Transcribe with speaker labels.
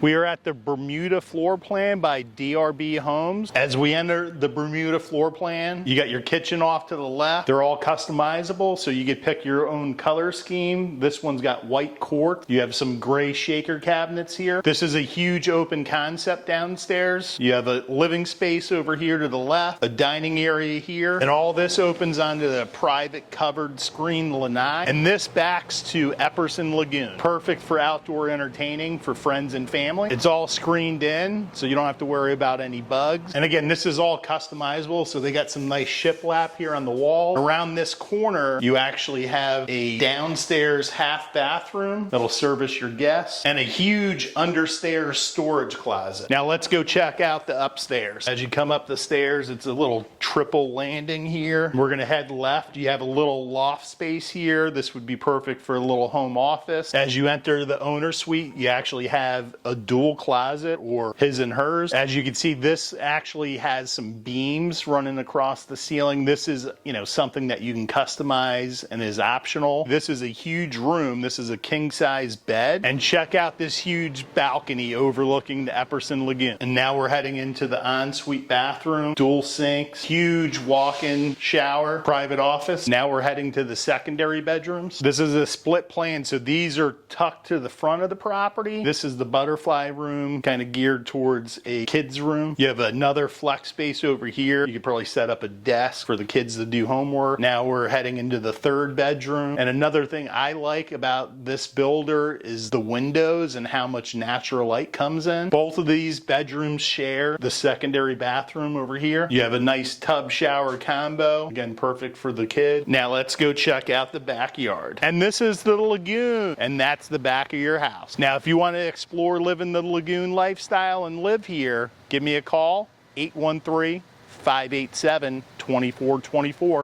Speaker 1: We are at the Bermuda floor plan by DRB Homes. As we enter the Bermuda floor plan, you got your kitchen off to the left. They're all customizable, so you could pick your own color scheme. This one's got white cork. You have some gray shaker cabinets here. This is a huge open concept downstairs. You have a living space over here to the left, a dining area here, and all this opens onto the private covered screen lanai. And this backs to Epperson Lagoon. Perfect for outdoor entertaining for friends and family. It's all screened in, so you don't have to worry about any bugs. And again, this is all customizable, so they got some nice shiplap here on the wall. Around this corner, you actually have a downstairs half bathroom that'll service your guests, and a huge understairs storage closet. Now let's go check out the upstairs. As you come up the stairs, it's a little triple landing here. We're gonna head left. You have a little loft space here. This would be perfect for a little home office. As you enter the owner suite, you actually have a dual closet, or his and hers. As you can see, this actually has some beams running across the ceiling. This is, something that you can customize and is optional. This is a huge room. This is a king size bed. And check out this huge balcony overlooking the Epperson Lagoon. And now we're heading into the ensuite bathroom, dual sinks, huge walk-in shower, private office. Now we're heading to the secondary bedrooms. This is a split plan, so these are tucked to the front of the property. This is the butterfly room, kind of geared towards a kid's room. You have another flex space over here. You could probably set up a desk for the kids to do homework. Now we're heading into the third bedroom. And another thing I like about this builder is the windows and how much natural light comes in. Both of these bedrooms share the secondary bathroom over here. You have a nice tub shower combo. Again, perfect for the kid. Now let's go check out the backyard. And this is the lagoon, and that's the back of your house. Now, if you want to explore living the lagoon lifestyle and live here, give me a call, 813-587-2424.